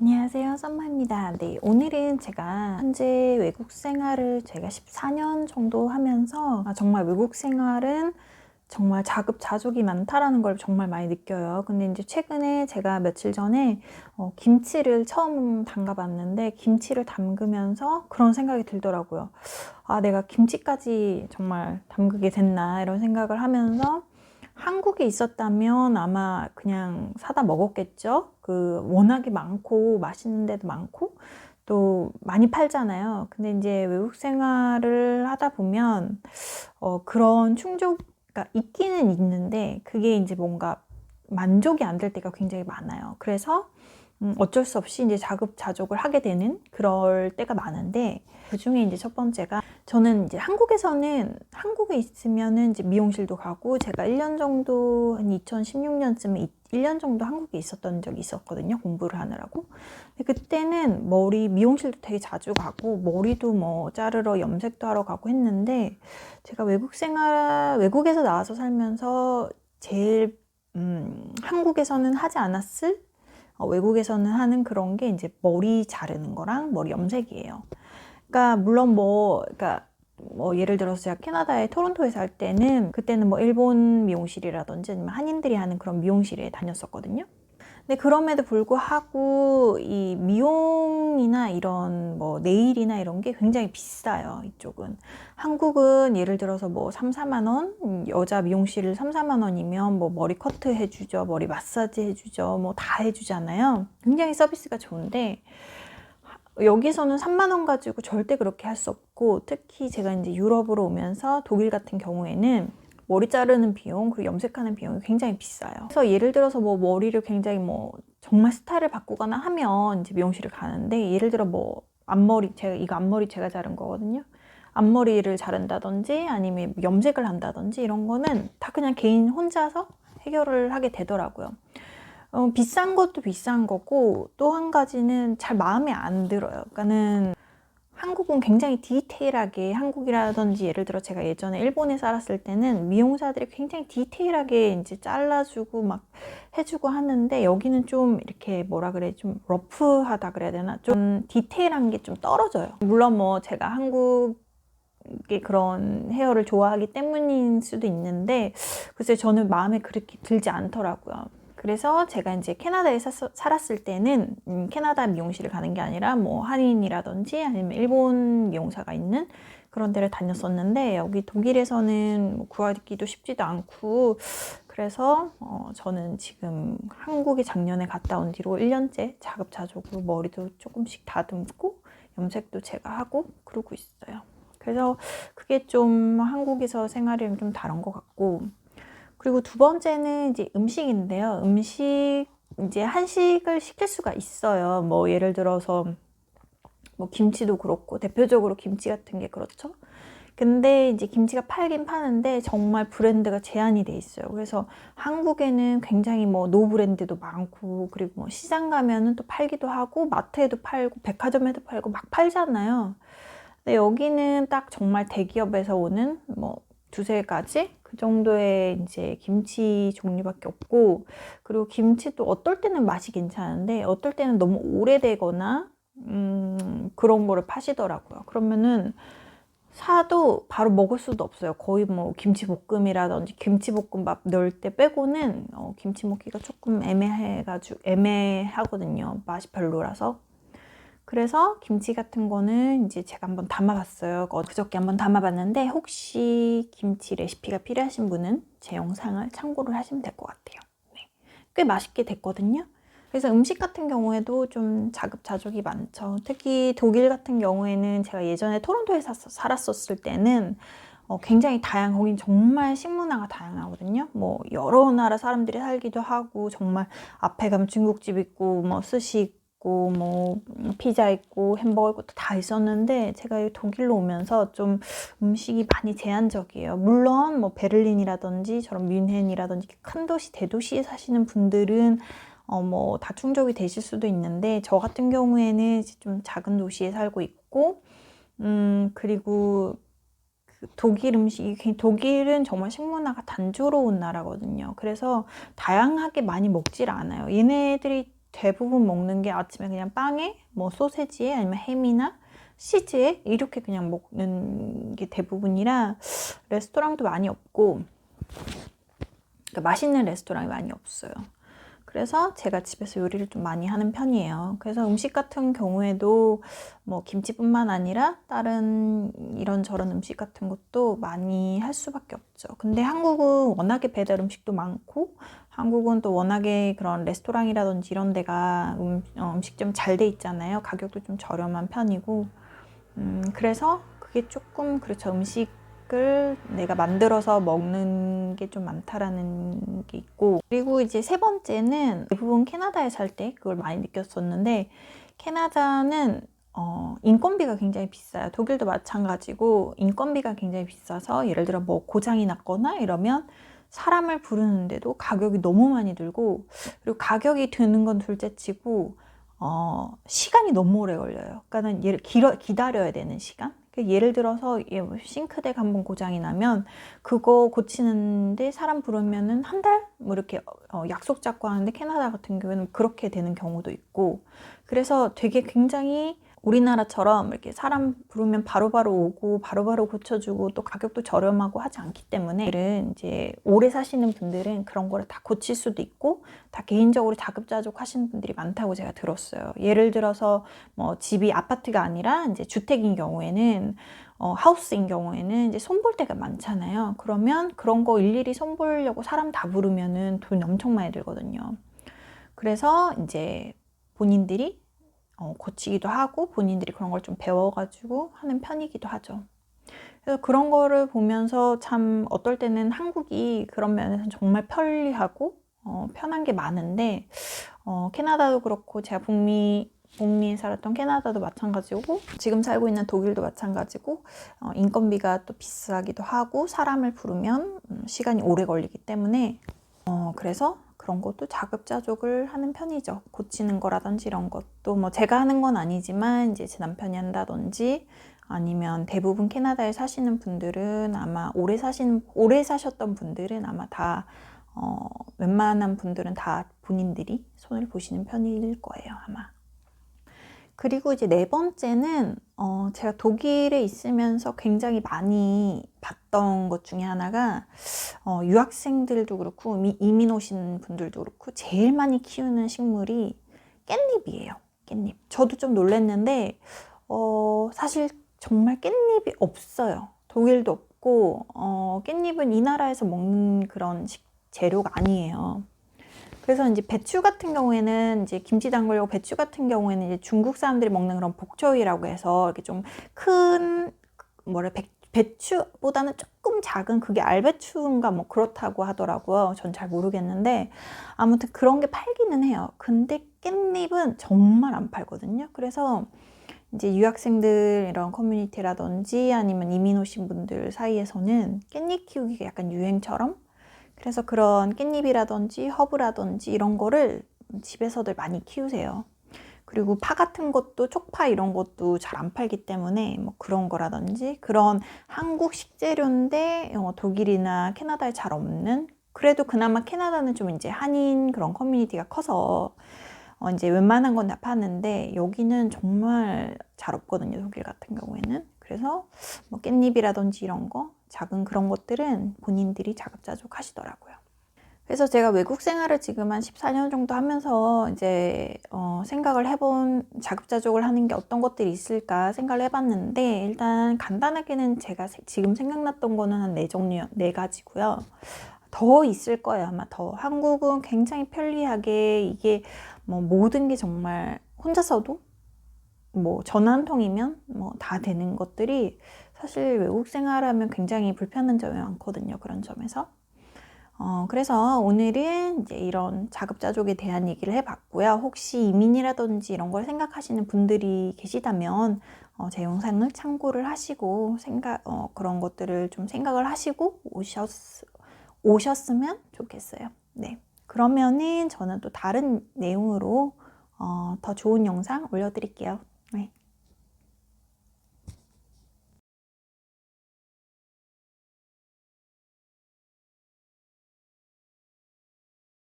안녕하세요, 썸마입니다. 네, 오늘은 제가 현재 외국 생활을 제가 14년 정도 하면서 정말 외국 생활은 정말 자급자족이 많다라는 걸 정말 많이 느껴요. 근데 이제 최근에 제가 며칠 전에 김치를 처음 담가봤는데 김치를 담그면서 그런 생각이 들더라고요. 아, 내가 김치까지 정말 담그게 됐나 이런 생각을 하면서 한국에 있었다면 아마 그냥 사다 먹었겠죠. 워낙에 많고 맛있는 데도 많고 또 많이 팔잖아요. 근데 이제 외국 생활을 하다 보면 그런 충족가 있기는 있는데 그게 이제 뭔가 만족이 안 될 때가 굉장히 많아요. 그래서 어쩔 수 없이 이제 자급자족을 하게 되는 그럴 때가 많은데, 그 중에 이제 첫 번째가, 저는 이제 한국에 있으면은 이제 미용실도 가고, 제가 1년 정도, 한 2016년쯤에 1년 정도 한국에 있었던 적이 있었거든요. 공부를 하느라고. 근데 그때는 미용실도 되게 자주 가고, 머리도 뭐 자르러 염색도 하러 가고 했는데, 제가 외국에서 나와서 살면서 제일, 한국에서는 하지 않았을 외국에서는 하는 그런 게 이제 머리 자르는 거랑 머리 염색이에요. 그러니까 물론 그러니까 예를 들어서 제가 캐나다의 토론토에 살 때는 그때는 일본 미용실이라든지 아니면 한인들이 하는 그런 미용실에 다녔었거든요. 근데 그럼에도 불구하고 이 미용이나 이런 네일이나 이런 게 굉장히 비싸요. 이쪽은. 한국은 예를 들어서 3, 4만 원, 여자 미용실 3, 4만 원이면 머리 커트 해주죠. 머리 마사지 해주죠. 다 해주잖아요. 굉장히 서비스가 좋은데 여기서는 3만 원 가지고 절대 그렇게 할 수 없고, 특히 제가 이제 유럽으로 오면서 독일 같은 경우에는 머리 자르는 비용, 그리고 염색하는 비용이 굉장히 비싸요. 그래서 예를 들어서 머리를 굉장히 정말 스타일을 바꾸거나 하면 이제 미용실을 가는데, 예를 들어 앞머리, 앞머리 제가 자른 거거든요. 앞머리를 자른다든지 아니면 염색을 한다든지 이런 거는 다 그냥 개인 혼자서 해결을 하게 되더라고요. 비싼 것도 비싼 거고, 또 한 가지는 잘 마음에 안 들어요. 그러니까는 한국은 굉장히 디테일하게, 한국이라든지 예를 들어 제가 예전에 일본에 살았을 때는 미용사들이 굉장히 디테일하게 이제 잘라주고 막 해주고 하는데, 여기는 좀 이렇게 좀 러프하다 그래야 되나? 좀 디테일한 게 좀 떨어져요. 물론 제가 한국의 그런 헤어를 좋아하기 때문인 수도 있는데, 글쎄 저는 마음에 그렇게 들지 않더라고요. 그래서 제가 이제 캐나다에 살았을 때는 캐나다 미용실을 가는 게 아니라 한인이라든지 아니면 일본 미용사가 있는 그런 데를 다녔었는데, 여기 독일에서는 구하기도 쉽지도 않고, 그래서 저는 지금 한국에 작년에 갔다 온 뒤로 1년째 자급자족으로 머리도 조금씩 다듬고 염색도 제가 하고 그러고 있어요. 그래서 그게 좀 한국에서 생활이랑 좀 다른 것 같고, 그리고 두 번째는 이제 음식인데요. 이제 한식을 시킬 수가 있어요. 예를 들어서 김치도 그렇고, 대표적으로 김치 같은 게 그렇죠. 근데 이제 김치가 팔긴 파는데 정말 브랜드가 제한이 돼 있어요. 그래서 한국에는 굉장히 노브랜드도 많고, 그리고 시장 가면은 또 팔기도 하고, 마트에도 팔고, 백화점에도 팔고 막 팔잖아요. 근데 여기는 딱 정말 대기업에서 오는 두세 가지 그 정도의 이제 김치 종류밖에 없고, 그리고 김치도 어떨 때는 맛이 괜찮은데 어떨 때는 너무 오래되거나 그런 거를 파시더라고요. 그러면은 사도 바로 먹을 수도 없어요. 거의 김치볶음이라든지 김치볶음밥 넣을 때 빼고는 김치 먹기가 조금 애매하거든요. 맛이 별로라서. 그래서 김치 같은 거는 이제 제가 한번 담아봤어요. 그저께 한번 담아봤는데, 혹시 김치 레시피가 필요하신 분은 제 영상을 참고를 하시면 될 것 같아요. 네. 꽤 맛있게 됐거든요. 그래서 음식 같은 경우에도 좀 자급자족이 많죠. 특히 독일 같은 경우에는 제가 예전에 토론토에 살았었을 때는 굉장히 거긴 정말 식문화가 다양하거든요. 여러 나라 사람들이 살기도 하고, 정말 앞에 가면 중국집 있고, 스시 있고, 피자 있고, 햄버거 있고 다 있었는데, 제가 독일로 오면서 좀 음식이 많이 제한적이에요. 물론 베를린이라든지 저런 뮌헨이라든지 큰 도시, 대도시에 사시는 분들은 다 충족이 되실 수도 있는데, 저 같은 경우에는 좀 작은 도시에 살고 있고, 그리고 독일은 정말 식문화가 단조로운 나라거든요. 그래서 다양하게 많이 먹질 않아요. 얘네들이 대부분 먹는 게 아침에 그냥 빵에 뭐 소세지에 아니면 햄이나 치즈에 이렇게 그냥 먹는 게 대부분이라 레스토랑도 많이 없고, 그러니까 맛있는 레스토랑이 많이 없어요. 그래서 제가 집에서 요리를 좀 많이 하는 편이에요. 그래서 음식 같은 경우에도 뭐 김치뿐만 아니라 다른 이런저런 음식 같은 것도 많이 할 수밖에 없죠. 근데 한국은 워낙에 배달 음식도 많고, 한국은 또 워낙에 그런 레스토랑이라든지 이런 데가 음식점 잘 돼 있잖아요. 가격도 좀 저렴한 편이고, 그래서 그게 조금 그렇죠. 음식을 내가 만들어서 먹는 게 좀 많다라는 게 있고, 그리고 이제 세 번째는 대부분 캐나다에 살 때 그걸 많이 느꼈었는데, 캐나다는 인건비가 굉장히 비싸요. 독일도 마찬가지고 인건비가 굉장히 비싸서 예를 들어 뭐 고장이 났거나 이러면 사람을 부르는데도 가격이 너무 많이 들고, 그리고 가격이 드는 건 둘째치고 시간이 너무 오래 걸려요. 그러니까는 기다려야 되는 시간. 예를 들어서 싱크대가 한번 고장이 나면 그거 고치는데 사람 부르면은 한 달? 뭐 이렇게 약속 잡고 하는데, 캐나다 같은 경우에는 그렇게 되는 경우도 있고, 그래서 되게 굉장히 우리나라처럼 이렇게 사람 부르면 바로바로 오고 바로바로 고쳐주고 또 가격도 저렴하고 하지 않기 때문에, 이제 오래 사시는 분들은 그런 거를 다 고칠 수도 있고 다 개인적으로 자급자족 하시는 분들이 많다고 제가 들었어요. 예를 들어서 뭐 집이 아파트가 아니라 이제 주택인 경우에는, 하우스인 경우에는 이제 손볼 때가 많잖아요. 그러면 그런 거 일일이 손보려고 사람 다 부르면은 돈 엄청 많이 들거든요. 그래서 이제 본인들이 고치기도 하고 본인들이 그런 걸 좀 배워가지고 하는 편이기도 하죠. 그래서 그런 거를 보면서 참 어떨 때는 한국이 그런 면에서 정말 편리하고 편한 게 많은데, 캐나다도 그렇고 제가 북미에 살았던 캐나다도 마찬가지고 지금 살고 있는 독일도 마찬가지고, 인건비가 또 비싸기도 하고 사람을 부르면 시간이 오래 걸리기 때문에, 그래서 그런 것도 자급자족을 하는 편이죠. 고치는 거라든지 이런 것도 뭐 제가 하는 건 아니지만 이제 제 남편이 한다든지, 아니면 대부분 캐나다에 사시는 분들은 아마 오래 사셨던 분들은 아마 다 웬만한 분들은 다 본인들이 손을 보시는 편일 거예요, 아마. 그리고 이제 네 번째는 제가 독일에 있으면서 굉장히 많이 봤던 것 중에 하나가, 유학생들도 그렇고 이민 오신 분들도 그렇고 제일 많이 키우는 식물이 깻잎이에요. 깻잎. 저도 좀 놀랐는데 사실 정말 깻잎이 없어요. 독일도 없고, 깻잎은 이 나라에서 먹는 그런 재료가 아니에요. 그래서 이제 배추 같은 경우에는 이제 김치 담그려고, 배추 같은 경우에는 이제 중국 사람들이 먹는 그런 복초이라고 해서 이렇게 좀 큰 배추보다는 조금 작은, 그게 알배추인가 뭐 그렇다고 하더라고요. 전 잘 모르겠는데 아무튼 그런 게 팔기는 해요. 근데 깻잎은 정말 안 팔거든요. 그래서 이제 유학생들 이런 커뮤니티라든지 아니면 이민 오신 분들 사이에서는 깻잎 키우기가 약간 유행처럼, 그래서 그런 깻잎이라든지 허브라든지 이런 거를 집에서들 많이 키우세요. 그리고 파 같은 것도, 쪽파 이런 것도 잘 안 팔기 때문에 뭐 그런 거라든지, 그런 한국 식재료인데 독일이나 캐나다에 잘 없는, 그래도 그나마 캐나다는 좀 이제 한인 그런 커뮤니티가 커서 이제 웬만한 건 다 파는데, 여기는 정말 잘 없거든요, 독일 같은 경우에는. 그래서 뭐 깻잎이라든지 이런 거, 작은 그런 것들은 본인들이 자급자족 하시더라고요. 그래서 제가 외국 생활을 지금 한 14년 정도 하면서 이제 생각을 해본, 자급자족을 하는 게 어떤 것들이 있을까 생각을 해봤는데, 일단 간단하게는 제가 지금 생각났던 거는 한 4가지고요. 더 있을 거예요, 아마 더. 한국은 굉장히 편리하게 이게 뭐 모든 게 정말 혼자서도 뭐 전화 한 통이면 뭐 다 되는 것들이, 사실 외국 생활하면 굉장히 불편한 점이 많거든요, 그런 점에서. 그래서 오늘은 이제 이런 자급자족에 대한 얘기를 해봤고요. 혹시 이민이라든지 이런 걸 생각하시는 분들이 계시다면 제 영상을 참고를 하시고 그런 것들을 좀 생각을 하시고 오셨으면 좋겠어요. 네. 그러면은 저는 또 다른 내용으로 더 좋은 영상 올려드릴게요.